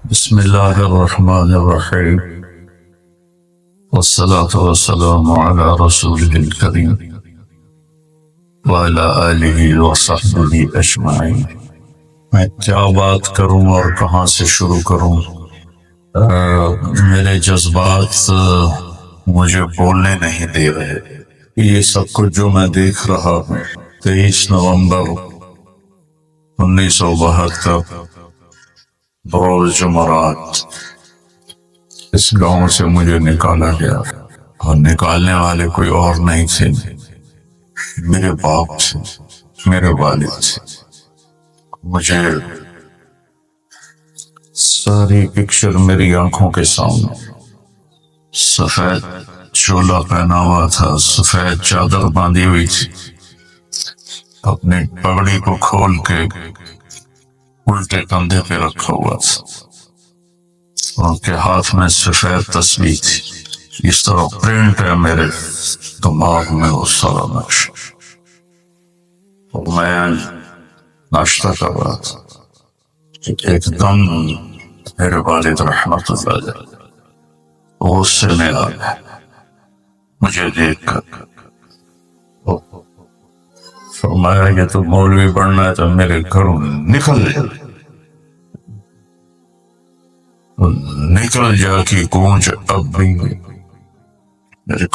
بسم الله الرحمن الرحيم، والصلاة والسلام على رسوله الكريم وعلى آله وصحبه أجمعين۔ میں کیا بات کروں اور کہاں سے شروع کروں؟ میرے جذبات مجھے بولنے نہیں دے رہے۔ یہ سب کچھ جو میں دیکھ رہا ہوں 23 نومبر 1972 روز جمعرات اس گاؤں سے مجھے نکالا گیا، اور نکالنے والے کوئی اور نہیں تھے، میرے باپ تھے، میرے والد تھے۔ مجھے ساری پکچر میری آنکھوں کے سامنے، سفید چولا پہنا ہوا تھا، سفید چادر باندھی ہوئی تھی، اپنی پگڑی کو کھول کے الٹے کندھے پہ رکھا ہوا تھا، ان کے ہاتھ میں سفید تسبیح تھی۔ اس طرح پرنٹ ہے میرے دماغ میں وہ سارا نقشہ۔ اور میں ناشتہ کر رہا تھا، ایک دم میرے والد رحمت اللہ علیہ غصے میں آ گئے مجھے دیکھ کر۔ فرمایا کہ تو مولوی بننا ہے تو میرے گھروں نکل جا کی گونج اب بھی میرے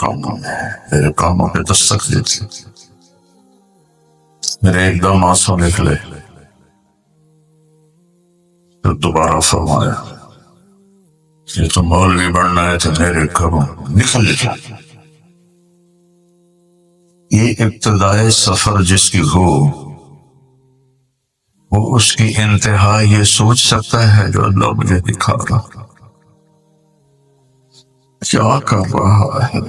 کاموں پہ دستک دیتی۔ میرے ایک دم آنسو نکلے، پھر دوبارہ فرمایا کہ تو مولوی بننا ہے تو میرے گھروں نکل جا۔ یہ ابتدائی سفر جس کی ہو، وہ اس کی انتہا یہ سوچ سکتا ہے جو اللہ مجھے دکھا رہا کیا کر رہا ہے۔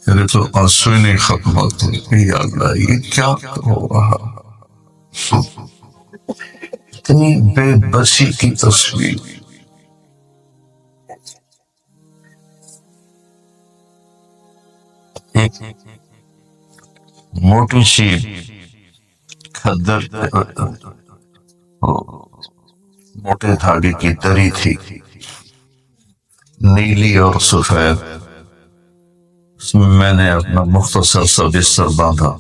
میرے تو آنسو ہی نہیں ختم ہوتے، یا اللہ یہ کیا ہو رہا، اتنی بے بسی کی تصویر۔ ایک موٹی سی کھدر موٹے دھاگے کی دری تھی، نیلی اور سفید۔ اس میں میں نے اپنا مختصر سا بستر باندھا،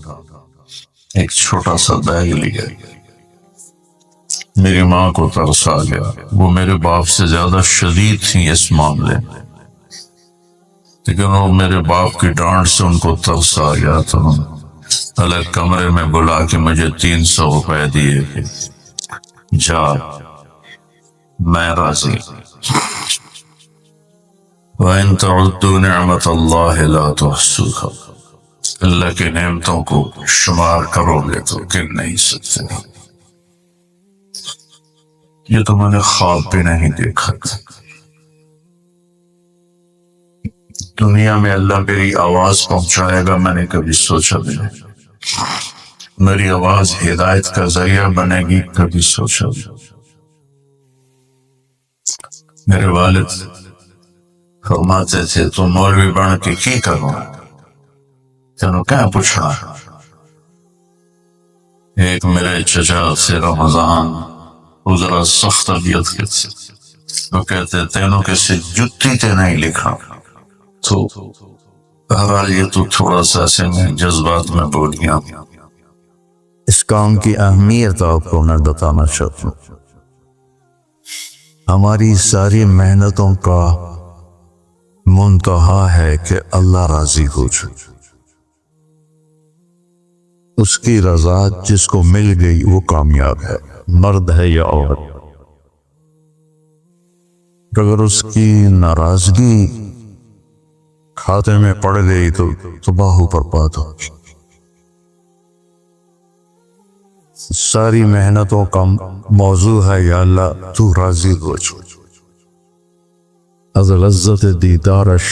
ایک چھوٹا سا بیگ لیا۔ میری ماں کو ترس آ گیا، وہ میرے باپ سے زیادہ شدید تھی اس معاملے میں، لیکن وہ میرے باپ کی ڈانٹ سے ان کو ترس آ گیا تو الگ کمرے میں بلا کے مجھے 300 روپے دیے کہ جا، میں راضی۔ وَإِن تَعُدُّوا نِعْمَةَ اللَّهِ لَا تُحْصُوهَا، اللہ کی نعمتوں کو شمار کرو گے تو گن نہیں سکتے۔ یہ تو میں نے خواب بھی نہیں دیکھا تھا۔ دنیا میں اللہ میری آواز پہنچائے گا میں نے کبھی سوچا بھی نہیں، میری آواز ہدایت کا ذریعہ بنے گی کبھی سوچا بھی۔ میرے والد فرماتے تھے تو مولوی بن کے کی کروں، تینوں کیا پوچھنا۔ ایک میرے چچا سے رمضان، وہ ذرا سخت طبیعت کے تھے، وہ کہتے تینوں کسی جتی تے نہیں لکھا۔ تو بہرحال یہ تو تھوڑا سا ایسے میں جذبات میں بول گیا۔ اس کام کی اہمیت آپ کو میں بتانا چاہتا ہوں۔ ہماری ساری محنتوں کا منتہا ہے کہ اللہ راضی ہو جائے۔ اس کی رضا جس کو مل گئی وہ کامیاب ہے، مرد ہے یا عورت۔ اگر اس کی ناراضگی کھاتے میں پڑ گئی تو تباہ و برباد ہو۔ ساری محنتوں کا موضوع ہے یا اللہ تو راضی ہو جا۔ از لذت دیدارش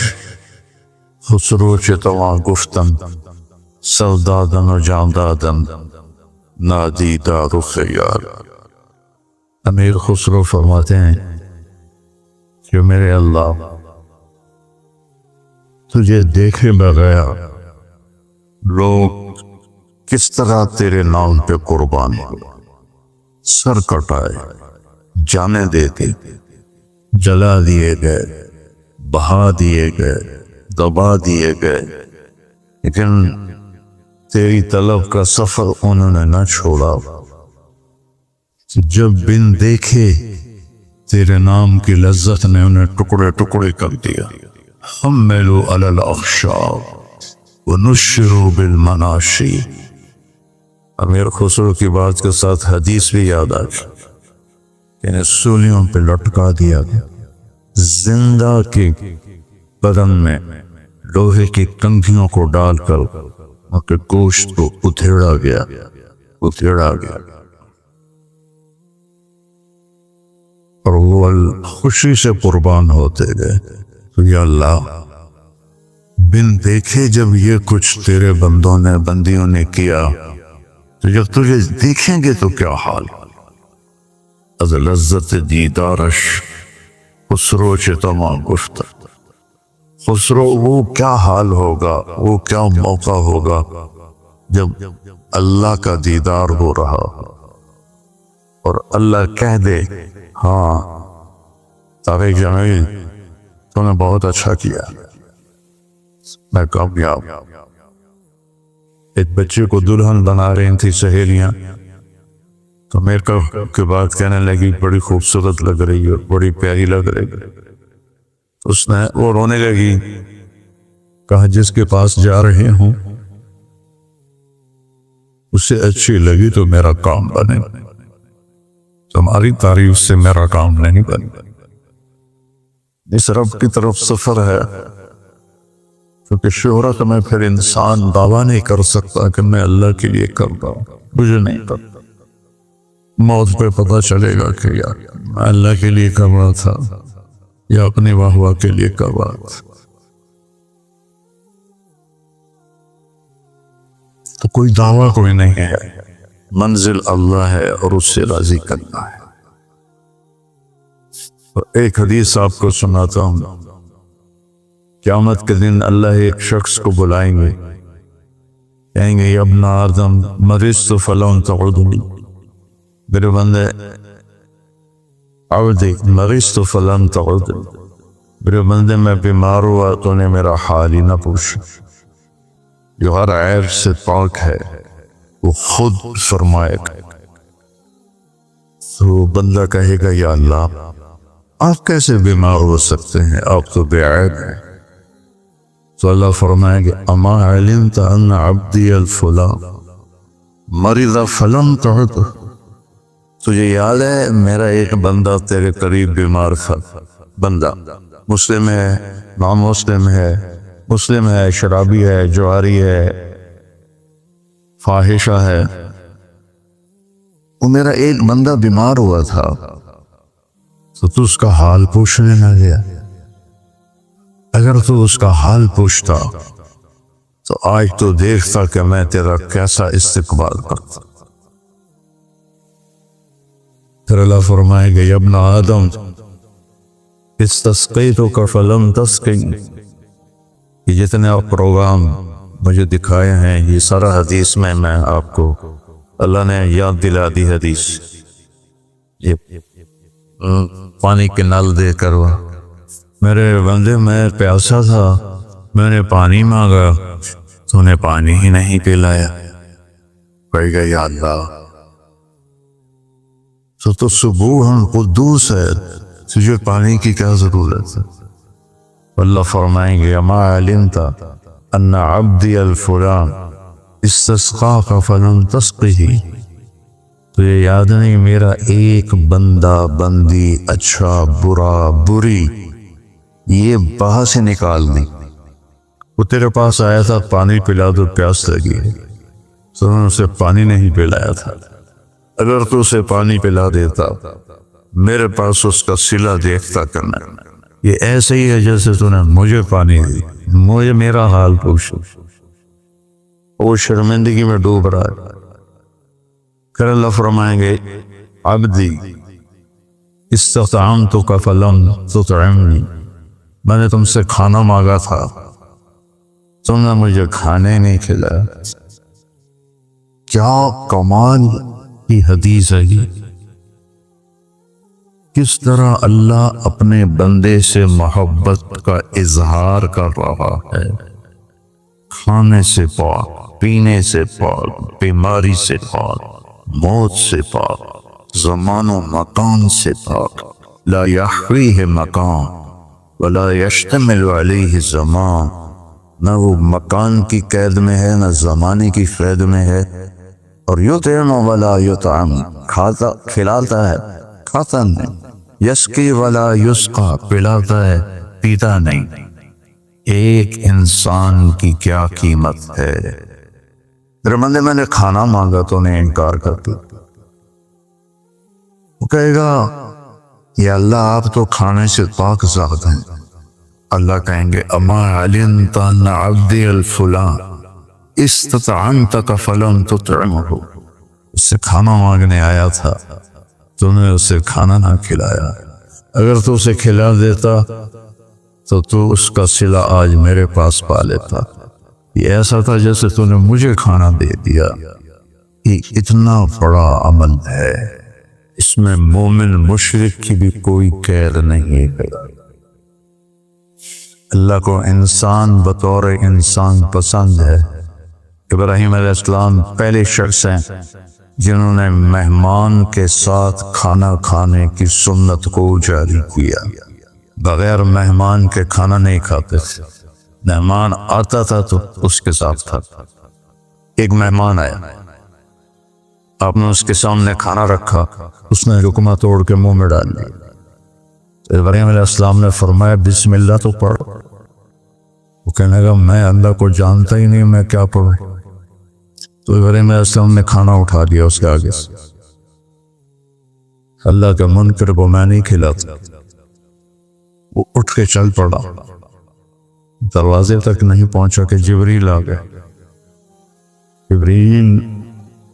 خسرو چتواں گفتم، سودادن و جاندادن نادیدہ رخ یار۔ امیر خسرو فرماتے ہیں کہ میرے اللہ تجھے دیکھے بغیر لوگ کس طرح تیرے نام پہ قربان ہوئے، سر کٹائے، جانے دیتے، جلا دیے گئے، بہا دیے گئے، دبا دیے گئے، لیکن تیری طلب کا سفر انہوں نے نہ چھوڑا۔ جب بن دیکھے تیرے نام کی لذت نے انہیں ٹکڑے ٹکڑے کر دیا۔ حملوا علی الاخشاب ونشروا بالمناشی۔ امیر خسرو کی بات کے ساتھ حدیث بھی یاد آ گئی، انہیں سولیوں پہ لٹکا دیا گیا، زندہ کے بدن میں لوہے کی کنگھیوں کو ڈال کر ان کے گوشت کو ادھیڑا گیا۔ اور وہ خوشی سے قربان ہوتے گئے۔ تو یا اللہ، بن دیکھے جب یہ کچھ تیرے بندوں نے بندیوں نے کیا، تو جب تجھے دیکھیں گے تو کیا حال؟ از لذت دیدارش خسرو چتما گفت۔ خسرو وہ کیا حال ہوگا، وہ کیا موقع ہوگا جب اللہ کا دیدار ہو رہا اور اللہ کہہ دے ہاں طارق جمیل تو نے بہت اچھا کیا، میں کامیاب۔ ایک بچے کو دلہن بنا رہی تھی سہیلیاں، تو میرے کے بعد کہنے لگی بڑی خوبصورت لگ رہی ہے، بڑی پیاری لگ رہی ہے۔ اس نے وہ رونے لگی، کہا جس کے پاس جا رہے ہوں اسے اچھی لگی تو میرا کام بنے، تمہاری تعریف سے میرا کام نہیں بنے۔ اس رب کی طرف سفر ہے، کیونکہ شہرت میں پھر انسان دعویٰ نہیں کر سکتا کہ میں اللہ کے لیے کر رہا ہوں، مجھے نہیں کرتا۔ موت پہ پتہ چلے گا کہ یار میں اللہ کے لیے کر رہا تھا یا اپنی واہ واہ کے لیے کر رہا تھا۔ تو کوئی دعویٰ کوئی نہیں ہے، منزل اللہ ہے اور اس سے راضی کرنا ہے۔ اور ایک حدیث آپ کو سناتا ہوں، قیامت کے دن اللہ ایک شخص کو بلائیں گے، کہیں گے یا ابن آدم مرضت فلم تعودنی، میرے بندے عودی مرضت فلم تعودنی، میرے بندے میں بیمار ہوا تو نے میرا حال ہی نہ پوچھا۔ جو ہر عیب سے پاک ہے وہ خود فرمائے گا۔ تو بندہ کہے گا یا اللہ آپ کیسے بیمار ہو سکتے ہیں، آپ تو بے عیب ہیں۔ تو اللہ فرمائے گا اما علمت ان عبدی الفلان مرض فلم تعد، تجھے یاد ہے میرا ایک بندہ تیرے قریب بیمار تھا، بندہ مسلم ہے، نان مسلم ہے، مسلم ہے، شرابی ہے، جواری ہے، فاحشہ ہے، وہ میرا ایک بندہ بیمار ہوا تھا، تو اس کا حال پوچھنے نہ گیا۔ اگر تو اس کا حال پوچھتا تو آج تو دیکھتا کہ میں تیرا کیسا استقبال کرتا۔ پھر اللہ فرمائے گا یا ابن آدم استسقیتک فلم تسقنی، یہ جتنے آپ پروگرام مجھے دکھائے ہیں یہ سارا حدیث میں آپ کو اللہ نے یاد دلا دی حدیث۔ یہ پانی کے نل دے کر میرے بندے میں پیاسا تھا، میں نے پانی مانگا تو نے پانی ہی نہیں پلایا، کہے گا یا اللہ تو سبوح قدوس ہے، تجھے پانی کی کیا ضرورت ہے؟ اللہ فرمائیں گے اما علمت ان عبدی الفلان استسقاک فلم تسقہ، تجھے یاد نہیں میرا ایک بندہ بندی اچھا برا بری یہ باہر سے نکال دی، وہ تیرے پاس آیا تھا پانی پلا دو پیاس لگی ہے، تو نے اسے پانی نہیں پلایا تھا۔ اگر تو اسے پانی پلا دیتا میرے پاس اس کا صلہ دیکھتا کرنا، یہ ایسے ہی ہے جیسے تو نے مجھے پانی دی، مجھے میرا حال پوچھو۔ وہ شرمندگی میں ڈوب رہا ہے۔ پھر اللہ فرمائیں گے عبدی استطعمتک فلم تطعمنی، میں نے تم سے کھانا مانگا تھا تم نے مجھے کھانے نہیں کھلایا۔ کیا کمال کی حدیث ہے یہ، کس طرح اللہ اپنے بندے سے محبت کا اظہار کر رہا ہے، کھانے سے پاک، پینے سے پاک، بیماری سے پاک، موت سے پاک، زمان و مکان سے پاک، لا یحویہ مکان ولا یشتمل علیہ زمان، نہ وہ مکان کی قید میں ہے نہ زمانے کی قید میں ہے، اور یطعم ولا یطعم، کھاتا کھلاتا ہے کھاتا نہیں، یسقی ولا یسقا، پلاتا ہے پیتا نہیں۔ ایک انسان کی کیا قیمت ہے؟ میرے بندے میں نے کھانا مانگا تو نے انکار کر دیا، وہ کہے گا یا اللہ آپ تو کھانے سے پاک ذات ہیں۔ اللہ کہیں گے اما علمت ان عبدی الفلان استطعمتک فلم تطعمہ، اس سے کھانا مانگنے آیا تھا تو نے اسے کھانا نہ کھلایا، اگر تو اسے کھلا دیتا تو اس کا صلہ آج میرے پاس پا لیتا۔ یہ ایسا تھا جیسے تو نے مجھے کھانا دے دیا۔ یہ اتنا بڑا عمل ہے، اس میں مومن مشرک کی بھی کوئی قید نہیں ہے۔ اللہ کو انسان بطور انسان پسند ہے۔ ابراہیم علیہ السلام پہلے شخص ہیں جنہوں نے مہمان کے ساتھ کھانا کھانے کی سنت کو جاری کیا، بغیر مہمان کے کھانا نہیں کھاتے تھے، مہمان آتا تھا تو اس کے ساتھ تھا۔ ایک مہمان آیا، آپ نے اس کے سامنے کھانا رکھا، اس نے لقمہ توڑ کے منہ میں ڈال دیا۔ ابراہیم علیہ السلام نے فرمایا بسم اللہ تو پڑھ۔ وہ کہنے لگا میں اللہ کو جانتا ہی نہیں، میں کیا پڑھوں؟ تو ابراہیم علیہ السلام نے کھانا اٹھا دیا اس کے آگے سے۔ اللہ کا منکر کو میں نہیں کھلاتا۔ وہ اٹھ کے چل پڑا، دروازے تک نہیں پہنچا کہ جبریل آ گئے۔ جبریل،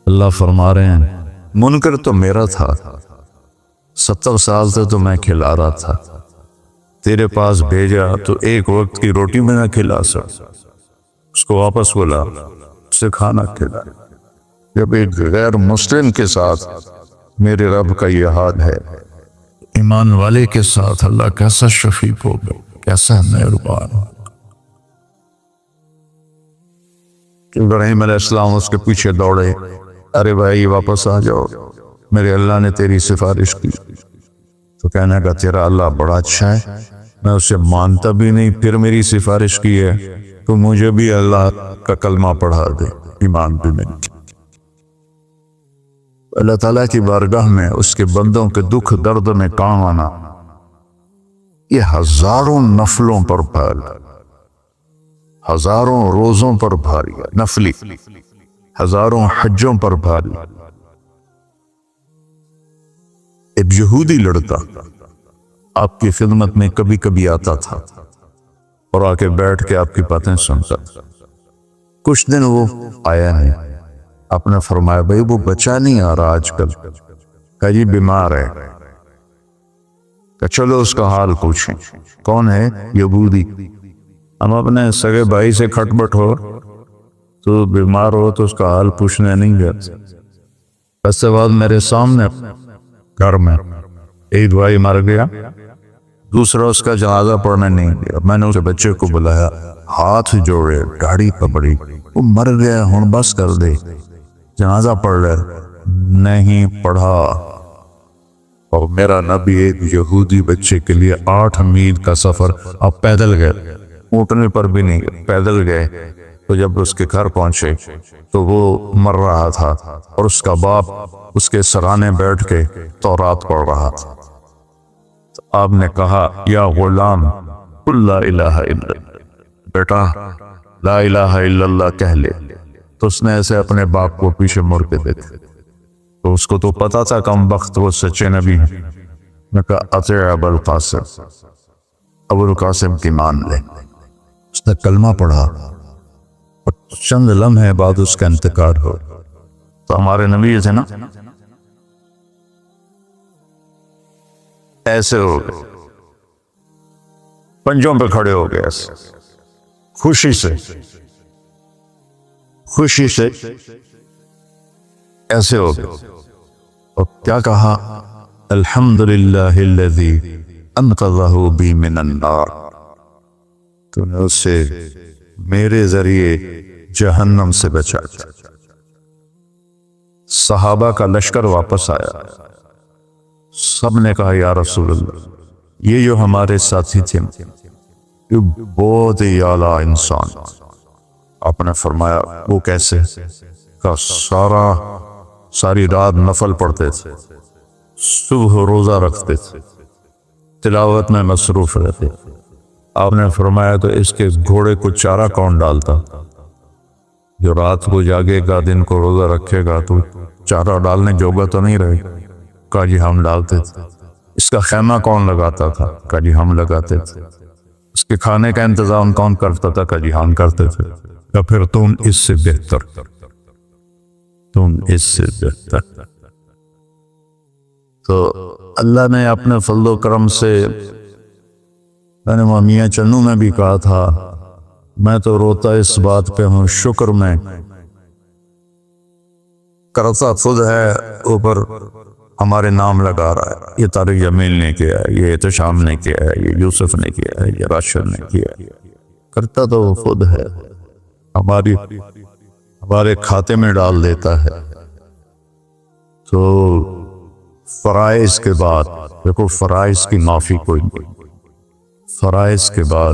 اللہ فرما رہے ہیں منکر تو میرا تھا، 70 سال سے تو میں کھلا رہا تھا، تیرے پاس بھیجا تو ایک وقت کی روٹی میں نہ کھلا سکا، اس کو واپس بولا، اسے کھانا کھلا۔ جب ایک غیر مسلم کے ساتھ میرے رب کا یہ حال ہے، ایمان والے کے ساتھ اللہ کیسا شفیق ہوگا، کیسا مہربان ہوگا۔ ابراہیم علیہ السلام اس کے پیچھے دوڑے، ارے بھائی واپس آ جاؤ، میرے اللہ نے تیری سفارش کی۔ تو کہنے کا تیرا اللہ بڑا اچھا ہے، میں اسے مانتا بھی نہیں پھر میری سفارش کی ہے، تو مجھے بھی اللہ کا کلمہ پڑھا دے، ایمان بھی نہیں۔ اللہ تعالیٰ کی بارگاہ میں اس کے بندوں کے دکھ درد میں کام آنا، یہ ہزاروں نفلوں پر بھاری، ہزاروں روزوں پر بھاری نفلی، ہزاروں حجوں پر بھاری۔ ایک یہودی لڑکا آپ کی خدمت میں کبھی کبھی آتا تھا اور آ کے بیٹھ کے آپ کی باتیں سنتا تھا۔ کچھ دن وہ آیا نہیں، آپ نے فرمایا بھائی وہ بچہ نہیں آ رہا آج کل، کہا جی بیمار ہے، کہ چلو اس کا حال پوچھیں۔ کون ہے؟ یہودی۔ ہم اپنے سگے بھائی سے کھٹ بٹ ہو تو بیمار ہو تو اس کا حال پوچھنے نہیں جاتے۔ اس کے بعد میرے سامنے گھر میں ایک بھائی مر گیا، دوسرا اس کا جنازہ پڑھنے نہیں گیا۔ میں نے اس بچے کو بلایا، ہاتھ جوڑے، داڑھی پکڑی، وہ مر گیا ہن بس کر دے، جنازہ پڑھ لے۔ نہیں پڑھا۔ اور میرا نبی ایک یہودی بچے کے لیے 8 میل کا سفر اب پیدل گئے، اونٹنے پر بھی نہیں گئے، پیدل گئے۔ تو جب اس کے گھر پہنچے تو وہ مر رہا تھا اور اس کا باپ اس کے سرانے بیٹھ کے تورات پڑھ رہا تھا۔ تو آپ نے کہا یا غلام قل لا الہ الا اللہ، بیٹا لا الہ الا اللہ کہہ لے۔ تو اس نے ایسے اپنے باپ کو پیچھے مڑ کے دیکھا، تو اس کو تو پتا تھا کم بخت وہ سچے نبی ہیں۔ میں کہا اطیع ابا القاسم، ابو القاسم کی مان لے۔ اس نے کلمہ پڑھا اور چند لمحے بعد اس کا انتقال ہو۔ تو ہمارے نبی تھے نا، ایسے ہو گئے، پنجوں پہ کھڑے ہو گئے، ایسے خوشی سے ایسے ہو گئے۔ اور کیا کہا الحمد للہ الذی انقذہ بی من النار، تو نے اسے میرے ذریعے جہنم سے بچایا۔ صحابہ کا لشکر واپس آیا، سب نے کہا یا رسول اللہ، یہ جو ہمارے ساتھی تھے یہ بہت ہی اعلیٰ انسان۔ آپ نے فرمایا وہ کیسے؟ کہ ساری رات نفل پڑھتے تھے، صبح روزہ رکھتے تھے، تلاوت میں مصروف رہتے۔ آپ نے فرمایا تو اس کے گھوڑے کو چارہ کون ڈالتا؟ جو رات کو جاگے گا، دن کو روزہ رکھے گا، تو چارہ ڈالنے جوگا تو نہیں رہے۔ کہا جی ہم ڈالتے تھے۔ اس کا خیمہ کون لگاتا تھا؟ کہا جی ہم لگاتے تھے۔ اس کے کھانے کا انتظام کون کرتا تھا؟ کہا جی ہم کرتے تھے۔ یا پھر تم اس سے بہتر، تم اس سے بہتر۔ تو اللہ نے اپنے فضل و کرم سے، میں نے میاں چنو میں بھی کہا تھا، میں تو روتا اس بات پہ ہوں، شکر میں کرتا خود ہے، اوپر ہمارے نام لگا رہا ہے۔ یہ طارق جمیل نے کیا ہے، یہ احتشام نے کیا ہے، یہ یوسف نے کیا ہے، یہ راشد نے کیا ہے۔ کرتا تو وہ خود ہے، ہمارے کھاتے میں ڈال دیتا ہے۔ تو فرائض کے بعد دیکھو، فرائض کی معافی کوئی نہیں۔ فرائض کے بعد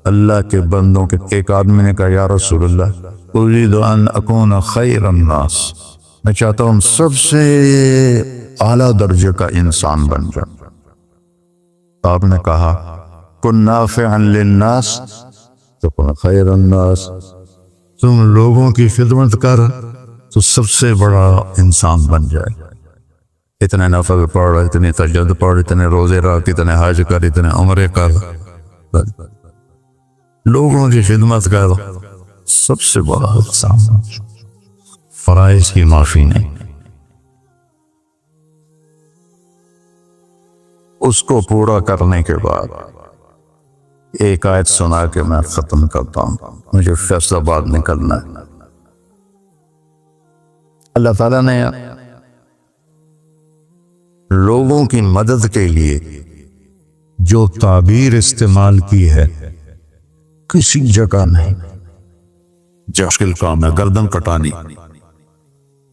اللہ کے بندوں کے، ایک آدمی نے کہا یا رسول اللہ اريد ان اکون خیر الناس، میں چاہتا ہوں سب سے اعلیٰ درجے کا انسان بن جاؤں۔ آپ نے کہا کن نافعا للناس تکن خیر الناس، تم لوگوں کی خدمت کر تو سب سے بڑا انسان بن جائے۔ اتنے نفل پڑھ، اتنے تہجد پڑھ، اتنے روزے رکھ، اتنے حج کر، اتنے عمرے کر، لوگوں کی خدمت کر، سب سے بڑا انسان۔ فرائض کی معافی نہیں۔ اس کو پورا کرنے کے بعد ایک آیت سنا کے میں ختم کرتا ہوں، مجھے فیصلہ باد نکلنا ہے۔ اللہ تعالیٰ نے لوگوں کی مدد کے لیے جو تعبیر استعمال کی ہے کسی جگہ نہیں۔ مشکل کام ہے گردن کٹانی،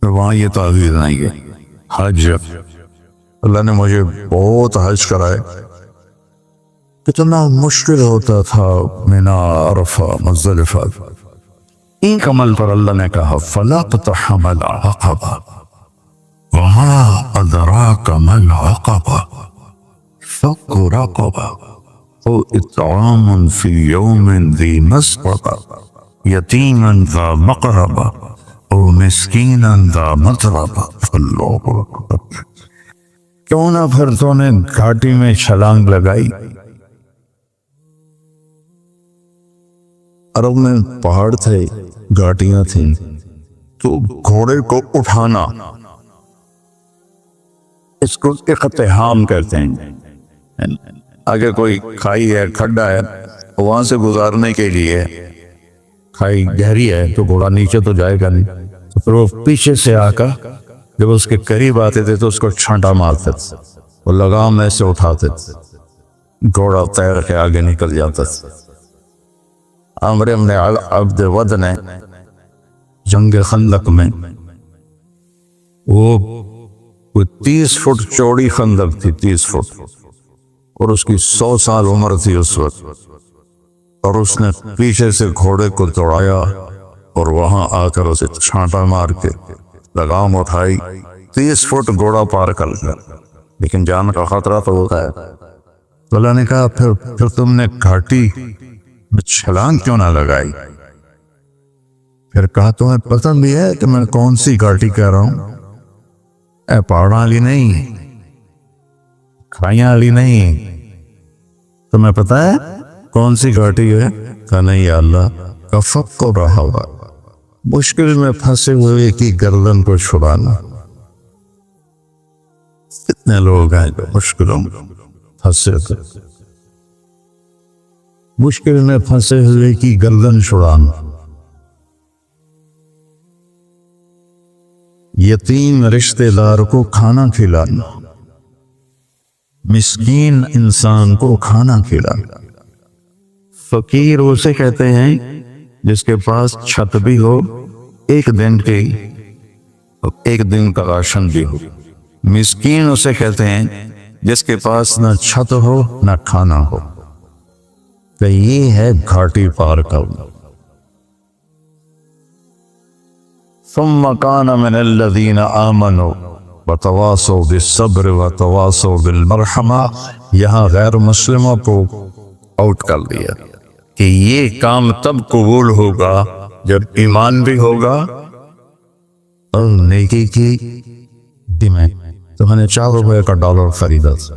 وہاں یہ تعبیر نہیں ہے۔ حج، اللہ نے مجھے بہت حج کرائے، کتنا مشکل ہوتا تھا مینا، عرفہ، مزدلفہ۔ ایک عمل پر اللہ نے کہا فلا اقتحم العقبہ وما ادراک ما العقبہ فک رقبہ او اطعام فی یوم ذی مسغبہ یتیما ذا مقربہ او مسکینا ذا متربہ۔ اللہ اکبر۔ کیوں نہ پھر تو نے گھاٹی میں چھلانگ لگائی؟ عرب میں پہاڑ تھے، گھاٹیاں تھیں، تو گھوڑے کو اٹھانا اس کو اقتحام کہتے ہیں۔ اگر کوئی کھائی ہے، کھڈا ہے، وہاں سے گزارنے کے لیے، کھائی گہری ہے تو گھوڑا نیچے تو جائے گا نہیں، تو پھر وہ پیچھے سے آ کر جب اس کے قریب آتے تھے تو اس کو چھانٹا مارتے تھے، وہ لگام میں سے اٹھاتے تھے، گھوڑا تیر کے آگے نکل جاتا تھا۔ عمرو بن عبد ود نے جنگ خندق میں، وہ 30 فٹ چوڑی خندق تھی، 30 فٹ، اور اس کی 100 سال عمر تھی اس وقت، اور اس نے پیچھے سے گھوڑے کو دوڑایا اور وہاں آ کر اسے چھانٹا مار کے لگام اٹھائی، 30 فٹ گھوڑا پار کر گیا، لیکن جان کا خطرہ تو ہوتا ہے۔ تو اللہ نے کہا پھر تم نے گھاٹی میں چھلانگ کیوں نہ لگائی؟ پھر کہا تمہیں پتہ بھی ہے کہ میں کون سی گھاٹی کہہ رہا ہوں؟ اے پہاڑاں والی نہیں، کھائیاں والی نہیں، تمہیں پتہ ہے کون سی گھاٹی ہے؟ کہا نہیں یا اللہ، کا فک رہا ہوا، مشکل میں پھنسے ہوئے کی گردن کو چھڑانا۔ کتنے لوگ ہیں جو مشکلوں میں پھنسے تھے، مشکل میں پھنسے ہوئے کی گردن چھڑانا۔ یتیم رشتہ دار کو کھانا کھلانا، مسکین انسان کو کھانا کھلانا۔ فقیر اسے کہتے ہیں جس کے پاس چھت بھی ہو، ایک دن کا راشن بھی ہو۔ مسکین اسے کہتے ہیں جس کے پاس نہ چھت ہو نہ کھانا ہو۔ تو یہ ہے گھاٹی پار کرنا۔ ثم كان من الذين آمنوا وتواصوا بالصبر وتواصوا بالمرحمة، یہاں غیر مسلموں کو آؤٹ کر دیا کہ یہ کام تب قبول ہوگا جب ایمان بھی ہوگا اور نیکی کی میں تو میں نے $4 کا ڈالر خریدا تھا،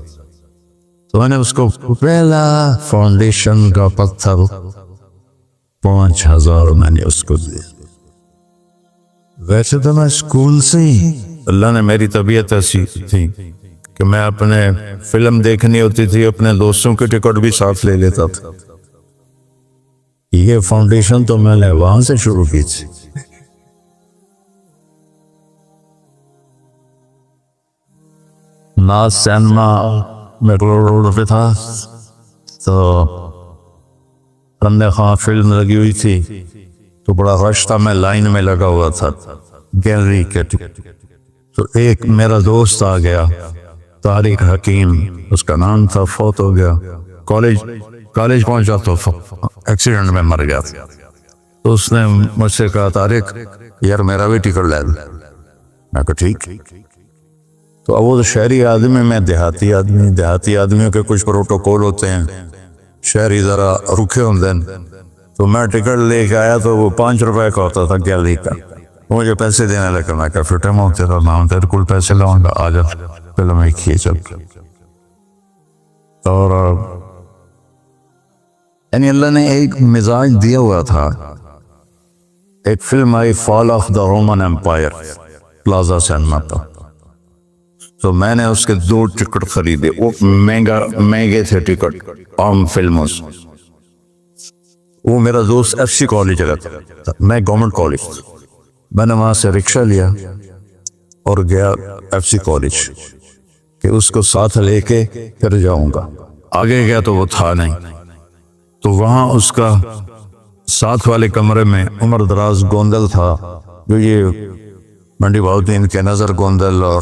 تو میں نے اس کو پہلا فاؤنڈیشن کا پتھر 5000 میں نے اس کو دیا۔ ویسے تو میں اسکول سے ہی، اللہ نے میری طبیعت ایسی تھی کہ میں اپنے فلم دیکھنی ہوتی تھی اپنے دوستوں کی ٹکٹ بھی ساتھ لے لیتا تھا۔ یہ فاؤنڈیشن تو میں نے وہاں سے شروع کی تھی۔ ناز سینما میٹرو روڈ پہ تھا، تو بندے خواہ فلم لگی ہوئی تھی تو بڑا رش تھا، میں لائن میں لگا ہوا تھا گیلری کے۔ تو ایک میرا دوست آ گیا، طارق حکیم اس کا نام تھا، فوت ہو گیا، کالج پہنچا تو ایکسیڈنٹ میں مر گیا۔ تو اس نے مجھ سے کہا طارق یار میرا بھی ٹکٹ لے دے۔ میں کہا ٹھیک۔ تو اب وہ شہری آدمی، میں دیہاتی آدمیوں کے کچھ پروٹوکول ہوتے ہیں، شہری ذرا رکھے ہوتے ہیں۔ تو میں ٹکٹ لے کے آیا تو وہ $5 کا ہوتا تھا گیلری کا، مجھے پیسے دینے لگا۔ میں کہا فٹے میں تیرا نام، تیرے کل پیسے لاؤں گا، آ جا فلم ایک ہی چل۔ اور یعنی اللہ نے ایک مزاج دیا ہوا تھا۔ ایک فلم آئی fall of the Roman empire plaza cinema پر، تو میں نے اس کے 2 ٹکٹ خریدے، وہ مہنگے تھے ٹکٹ عام فلموں سے۔ وہ میرا دوست FC کالج رہتا، میں گورنمنٹ کالج تھا۔ میں نے وہاں سے رکشہ لیا اور گیا FC کالج کہ اس کو ساتھ لے کے پھر جاؤں گا۔ آگے گیا تو وہ تھا نہیں، تو وہاں اس کا ساتھ والے کمرے میں عمر دراز گوندل تھا، جو یہ منڈی بہاؤدین کے نظر گوندل اور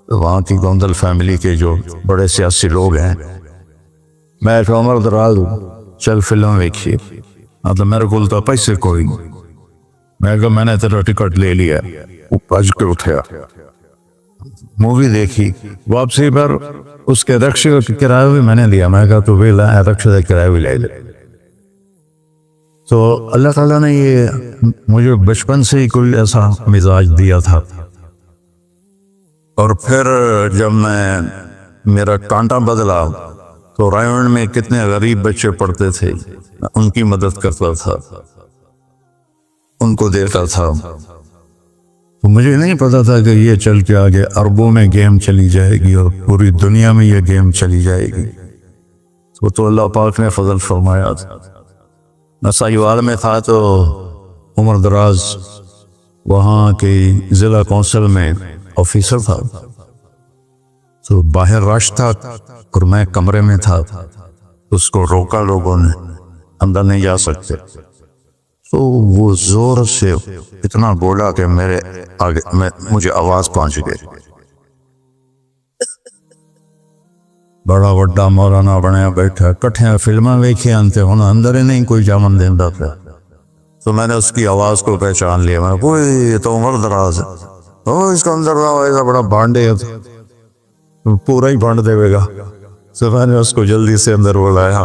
وہاں کی گوندل فیملی کے جو بڑے سیاسی لوگ ہیں۔ میں عمر دراز چل فلم دیکھیے، مطلب میرے کو تو پیسے کوئی نہیں۔ میں کہا میں نے تیرا ٹکٹ لے لیا، وہ بھج کے اٹھیا، مووی دیکھی۔ واپسی پر اس کے رکشے کا کرایہ بھی میں نے دیا، میں کہا تو بھی رکشے کا کرایہ بھی لے لے۔ تو اللہ تعالیٰ نے یہ مجھے بچپن سے ہی کوئی ایسا مزاج دیا تھا۔ اور پھر جب میرا کانٹا بدلا تو رائمنڈ میں کتنے غریب بچے پڑھتے تھے، میں ان کی مدد کرتا تھا، ان کو دیتا تھا۔ تو مجھے نہیں پتا تھا کہ یہ چل کے آگے اربوں میں گیم چلی جائے گی اور پوری دنیا میں یہ گیم چلی جائے گی۔ تو اللہ پاک نے فضل فرمایا تھا۔ میں ساہیوال میں تھا تو عمر دراز وہاں کی ضلع کونسل میں آفیسر تھا، تو باہر رش تھا اور میں کمرے میں تھا، اس کو روکا لوگوں نے، اندر نہیں جا سکتے۔ تو وہ زور سے اتنا بولا کہ میرے آگے مجھے آواز پہنچ گئی۔ بڑا وڈا مولانا بنیا بیٹھا، کٹھیاں فلمیں ویکھی آنتے ہونا، اندر ہی نہیں کوئی جامن دیندہ تھا۔ تو میں نے اس کی آواز کو پہچان لیا، میں کوئی یہ تو عمر دراز ہے، اس کا اندر رہا ایسا بڑا بانڈے پورا ہی بانڈ دے گا۔ تو میں نے اس کو جلدی سے اندر بلایا۔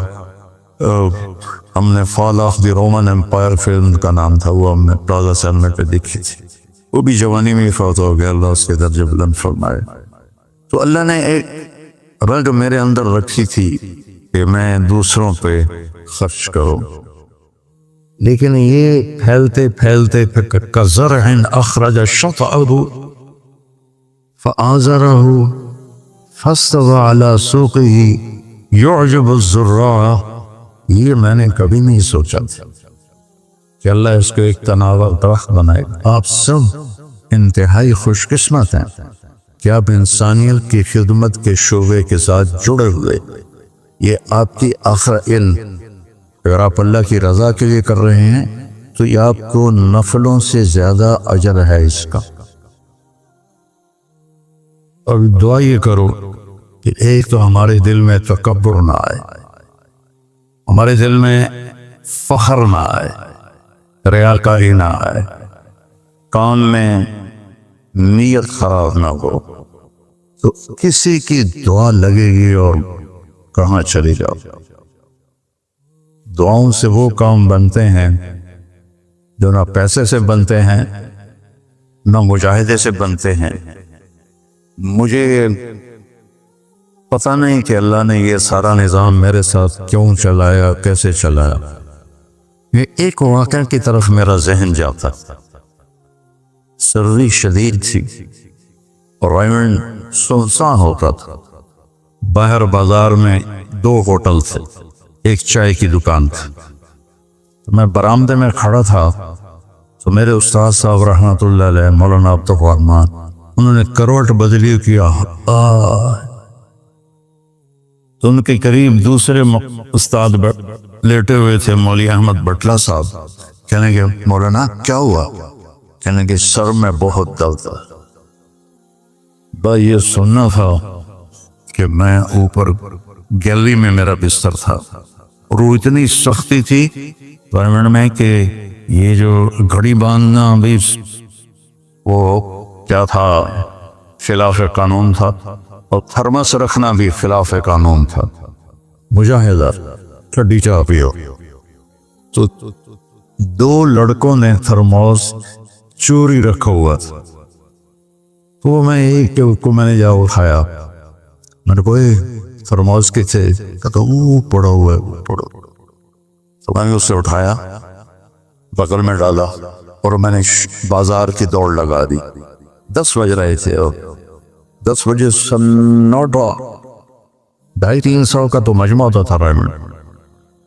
ہم نے fall of the Roman empire film کا نام تھا، وہ ہم نے پلازا سینما پہ دیکھی تھی۔ وہ بھی جوانی میں فوت ہو گیا، اللہ اس کے درجے بلند فرمائے۔ تو اللہ نے ایک رگ میرے اندر رکھی تھی کہ میں دوسروں پہ خرچ کروں، لیکن یہ پھیلتے پھیلتے کزرع اخرج شطأه فآزره فاستوى على سوقه يعجب الزراع، یہ میں نے کبھی نہیں سوچا کہ اللہ اس کو ایک تناور درخت بنائے۔ آپ سب انتہائی خوش قسمت ہیں کہ آپ انسانیت کی خدمت کے شعبے کے ساتھ جڑے ہوئے، یہ آپ کی آخر علم، اگر آپ اللہ کی رضا کے لیے کر رہے ہیں تو یہ آپ کو نفلوں سے زیادہ اجر ہے اس کا۔ اور دعا یہ کرو کہ ایک تو ہمارے دل میں تکبر نہ آئے، ہمارے دل میں فخر نہ آئے، ریاکاری نہ آئے، کام میں نیت خراب نہ ہو، تو کسی کی دعا لگے گی اور کہاں چلی جاؤ۔ دعاؤں سے وہ کام بنتے ہیں جو نہ پیسے سے بنتے ہیں نہ مجاہدے سے بنتے ہیں۔ مجھے پتہ نہیں کہ اللہ نے یہ سارا نظام میرے ساتھ کیوں چلایا، کیسے چلایا۔ یہ ایک واقعہ کی طرف میرا ذہن جاتا، سردی شدید تھی اور ایونٹ سنسان ہوتا تھا، باہر بازار میں 2 ہوٹل تھے، ایک چائے کی دکان تھی۔ تو میں برآمدے میں کھڑا تھا تو میرے استاد صاحب رحمۃ اللہ علیہ مولانا عبد الرحمان، انہوں نے کروٹ بدلی کیا، تو ان کے قریب دوسرے استاد لیٹے ہوئے تھے، مولوی احمد بٹلہ صاحب، کہنے کہ مولانا کیا ہوا؟ کہنے کہ سر میں بہت درد ہے۔ بس یہ سننا تھا کہ میں اوپر گیلری میں میرا بستر تھا اور وہ اتنی سختی تھی گورنمنٹ میں کہ یہ جو گھڑی باندھنا بھی وہ کیا تھا، خلاف قانون تھا، اور تھرمس رکھنا بھی خلاف قانون تھا۔ مجاہدہ ٹھڈی چاہ پیو، تو 2 لڑکوں نے تھرموس چوری رکھا ہوا تھا، تو میں ایک کو میں نے جا اٹھایا، میں نے کوئی تھرموس کے تھے، کہتا وہ پڑا ہوا ہے، پڑا، تو میں نے اس سے اٹھایا، بغل میں ڈالا اور میں نے بازار کی دوڑ لگا دی۔ 10 بج رہے تھے اور 10 بجے سنوٹا 250-300 کا تو مجمع ہوتا تھا رائمنڈ۔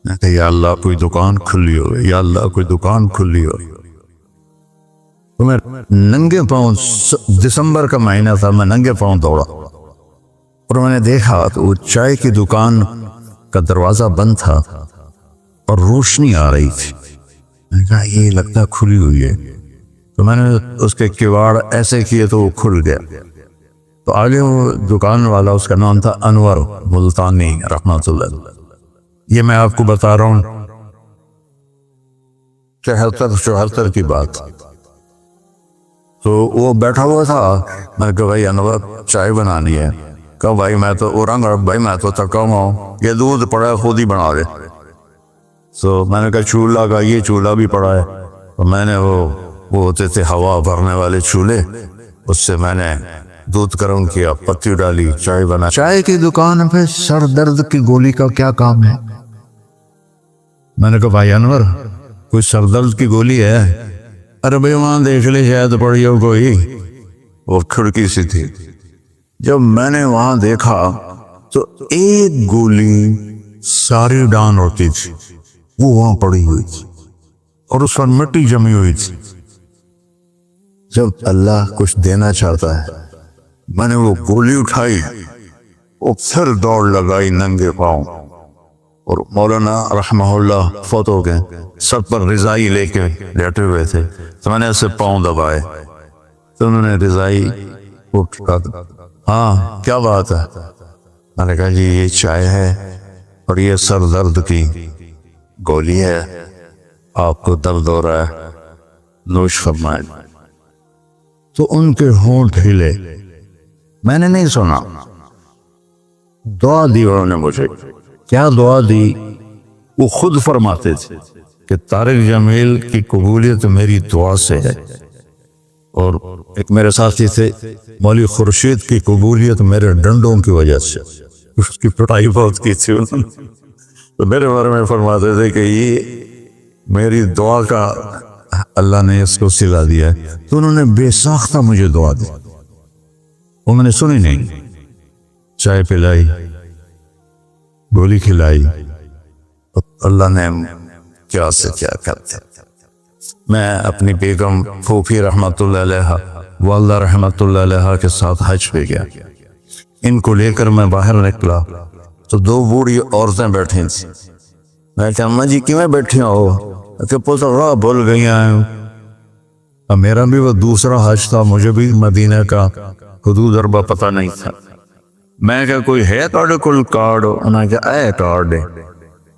میں کہا یا اللہ کوئی دکان کھلی ہو، یا اللہ کوئی دکان کھلی ہو۔ تو میں ننگے پاؤں، دسمبر کا مہینہ تھا، میں ننگے پاؤں دوڑا اور میں نے دیکھا تو وہ چائے کی دکان کا دروازہ بند تھا اور روشنی آ رہی تھی۔ میں نے کہا یہ لگتا کھلی ہوئی ہے، تو میں نے اس کے کواڑ ایسے کیے تو وہ کھل گیا۔ تو آگے وہ دکان والا، اس کا نام تھا انور ملتانی رحمۃ اللہ۔ یہ میں آپ کو بتا رہا ہوں 73-74 کی بات۔ تو وہ بیٹھا ہوا تھا، میں نے کہا بھائی انور چائے بنانی ہے۔ کہا بھائی میں تو بھائی میں تو تھکا ہوا ہوں، یہ دودھ پڑا ہے خود ہی بنا دے۔ تو میں نے کہا چولہا کا، یہ چولہا بھی پڑا ہے، تو میں نے وہ ہوتے تھے ہوا بھرنے والے چولہے، اس سے میں نے دودھ گرم کیا، پتی ڈالی، چائے بنا۔ چائے کی دکان پہ سر درد کی گولی کا کیا کام ہے؟ میں نے کہا بھائی انور کوئی سر درد کی گولی ہے؟ ارے بھائی وہاں دیکھ لے شاید پڑی ہو کوئی، وہ کھڑکی سی تھی۔ جب میں نے وہاں دیکھا تو ایک گولی ساری ڈان ہوتی تھی وہ وہاں پڑی ہوئی تھی اور اس پر مٹی جمی ہوئی تھی۔ جب اللہ کچھ دینا چاہتا ہے، میں نے وہ گولی اٹھائی اور پھر دوڑ لگائی ننگے پاؤں، اور مولانا رحمہ اللہ فوت ہو گئے، سب پر رضائی لے کے لیٹے ہوئے تھے، تو میں نے ایسے پاؤں دبائے تو انہوں نے رضائی اٹھا، ہاں کیا بات ہے؟ میں نے کہا جی یہ چائے ہے اور یہ سر درد کی گولی ہے، آپ کو درد ہو رہا ہے، نوش فرمائے۔ تو ان کے ہونٹ ہلے، میں نے نہیں سنا، دعا دی انہوں نے مجھے۔ کیا دعا دی؟ وہ خود فرماتے تھے کہ طارق جمیل کی قبولیت میری دعا سے ہے، اور ایک میرے ساتھی تھے مولوی خورشید کی قبولیت میرے ڈنڈوں کی وجہ سے، اس کی پٹائی بہت کی تھی انہوں نے، تو میرے بارے میں فرماتے تھے کہ یہ میری دعا کا اللہ نے اس کو سلا دیا ہے۔ تو انہوں نے بے ساختہ مجھے دعا دی، وہ میں نے سنی نہیں، چائے پلائی، گولی کھلائی، اللہ نے کیا سے کیا کرتے۔ میں اپنی بیگم پھوپھی رحمت اللہ علیہ والدہ رحمت اللہ علیہ کے ساتھ حج پہ گیا. ان کو لے کر میں باہر نکلا تو دو بوڑھی عورتیں بیٹھی تھیں. میں کہ اماں جی کیوں بیٹھی ہو؟ کہ پتر راہ بھول گئی ہیں. اب میرا بھی وہ دوسرا حج تھا, مجھے بھی مدینہ کا حدود اربع پتہ نہیں تھا. میں کہ کوئی ہے تھوڑے کل کارڈ؟ انہوں نے کہا اے کارڈ ہے.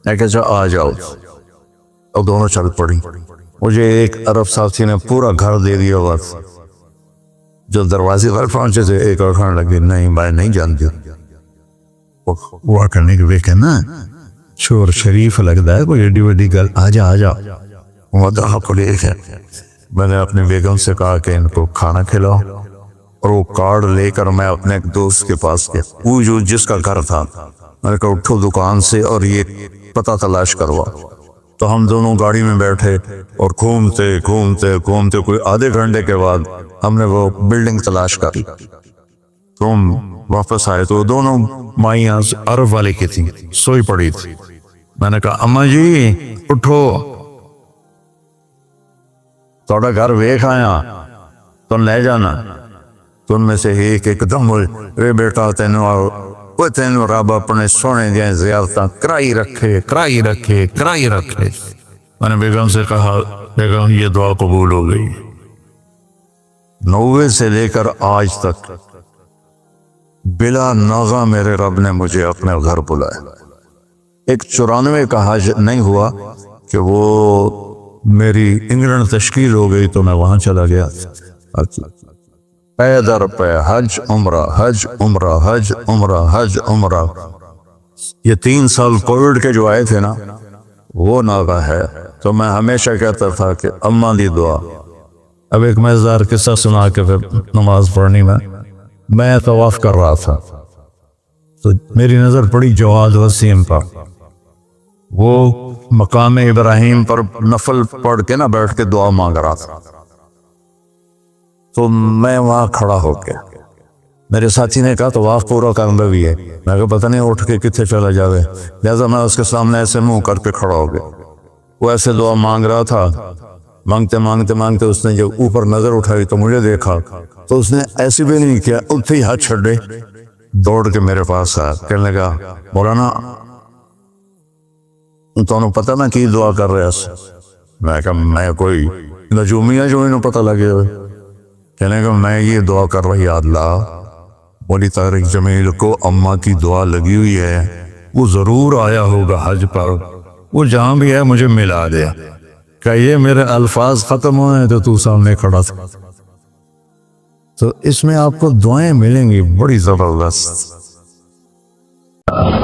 میں کہ اچھا آ جاؤ. اور دونوں چل پڑی. مجھے ایک عرب ساتھی نے پورا گھر دے دیا ہوا تھا. جو دروازے پر پہنچے تھے ایک اور کھانے لگے, نہیں میں نہیں جانتی. وہ کرنے کے بھی کہنا شور شریف لگتا ہے, کوئی ایڈی وڈی گل, آ جا آ جا. وہ دہا کو لے کے میں نے اپنی بیگم سے کہا کہ ان کو کھانا کھلاؤ, اور وہ کارڈ لے کر میں اپنے ایک دوست کے پاس گیا, وہ جو جس کا گھر تھا. میں نے کہا اٹھو دکان سے اور یہ پتہ تلاش کروا. تو ہم دونوں گاڑی میں بیٹھے اور گھومتے گھومتے گھومتے کوئی آدھے گھنٹے کے بعد ہم نے وہ بلڈنگ تلاش کری. تو ہم واپس آئے تو دونوں مائیاں عرب والے کی تھیں, سوئی پڑی تھی. میں نے کہا اماں جی اٹھو, تھوڑا گھر ویکھ آیا, تم لے جانا. تو ان میں سے ایک دم اے بیٹا تینوں رب اپنے سونے دیا زیارتاں کرائی رکھے. میں نے بیگم سے کہا بیگم یہ دعا قبول ہو گئی. 90 سے لے کر آج تک بلا ناغہ میرے رب نے مجھے اپنے گھر بلایا. ایک 94 کا حج نہیں ہوا کہ وہ میری انگلینڈ تشکیل ہو گئی تو میں وہاں چلا گیا. پے در پے حج عمرہ حج عمرہ حج عمرہ حج عمرہ. یہ 3 سال کووڈ کے جو آئے تھے نا, وہ ناغہ ہے. تو میں ہمیشہ کہتا تھا کہ اماں دی دعا. اب ایک مزیدار قصہ سنا کے پھر نماز پڑھنی. میں طواف کر رہا تھا تو میری نظر پڑی جواد وسیم پر. وہ مقام ابراہیم پر نفل پڑھ کے نا بیٹھ کے دعا مانگ رہا تھا. تو میں وہاں کھڑا ہو کے, میرے ساتھی نے کہا طواف پورا کرنا بھی ہے. میں کہا پتہ نہیں اٹھ کے کتنے چلا جاوے, لہذا میں اس کے سامنے ایسے منہ کر کے کھڑا ہو گیا. وہ ایسے دعا مانگ رہا تھا. مانگتے مانگتے مانگتے اس نے جب اوپر نظر اٹھائی تو مجھے دیکھا, تو اس نے ایسے بھی نہیں کیا, اتھے ہی ہاتھ چھڑے دوڑ کے میرے پاس آیا. کہنے لگا مولانا تمہیں پتہ نہ کی دعا کر رہے اس. میں کہا میں کوئی نجومی ہے جو انہوں پتہ لگے ہوئے. کہنے لگا میں یہ دعا کر رہی اللہ مولی طارق جمیل کو اماں کی دعا لگی ہوئی ہے, وہ ضرور آیا ہوگا حج پر, وہ جہاں بھی ہے مجھے ملا دے. کہ یہ میرے الفاظ ختم ہوئے تو تو سامنے کھڑا تھا. تو اس میں آپ کو دعائیں ملیں گی بڑی زبردست.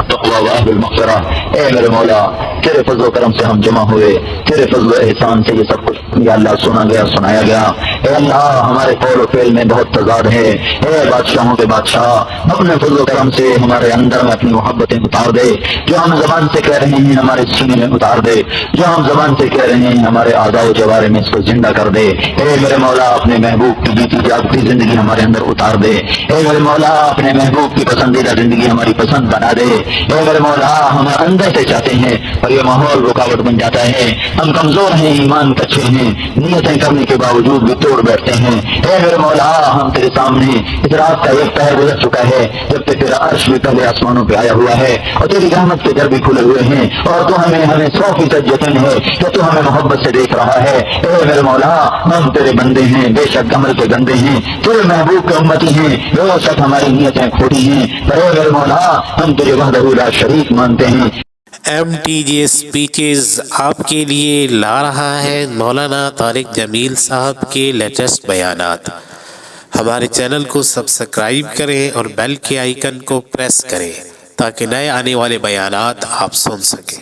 تقوی و اہل المغفرہ. اے میرے مولا تیرے فضل و کرم سے ہم جمع ہوئے, تیرے فضل و احسان سے یہ سب کچھ یا اللہ سنا گیا سنایا گیا. اے اللہ ہمارے قول و فعل میں بہت تضاد ہے. اے بادشاہوں کے بادشاہ اپنے فضل و کرم سے ہمارے اندر میں اپنی محبتیں اتار دے. جو ہم زبان سے کہہ رہے ہیں ہمارے سینے میں اتار دے. جو ہم زبان سے کہہ رہے ہیں ہمارے اعضاء و جوارح میں اس کو زندہ کر دے. اے میرے مولا اپنے محبوب کی بیتی جاگتی زندگی ہمارے اندر اتار دے. اے میرے مولا اپنے محبوب کی پسندیدہ زندگی ہماری پسند بنا دے. اے میرے مولا ہم اندر سے چاہتے ہیں اور یہ ماحول رکاوٹ بن جاتا ہے. ہم کمزور ہیں, ایمان کچے ہیں, نیتیں کرنے کے باوجود بھی توڑ بیٹھتے ہیں. اے میرے مولا ہم تیرے سامنے اس رات کا ایک پہر گزر چکا ہے جب کہ تیرا عرش بھی پہلے آسمانوں پہ آیا ہوا ہے اور تیری رحمت کے در بھی کھلے ہوئے ہیں, اور تو ہمیں 100% یقین ہے کہ تو ہمیں محبت سے دیکھ رہا ہے. اے میرے مولا ہم تیرے بندے ہیں, بے شک عمل کے گندے ہیں, تیرے محبوب کے امتی ہیں, بے شک ہماری نیتیں کھوٹی ہیں, پر اے میرے مولا ہم تیرے وحدہ لا شریک مانتے ہیں. MTJ اسپیچز آپ کے لیے لا رہا ہے مولانا طارق جمیل صاحب کے لیٹسٹ بیانات. ہمارے چینل کو سبسکرائب کریں اور بیل کے آئیکن کو پریس کریں تاکہ نئے آنے والے بیانات آپ سن سکیں.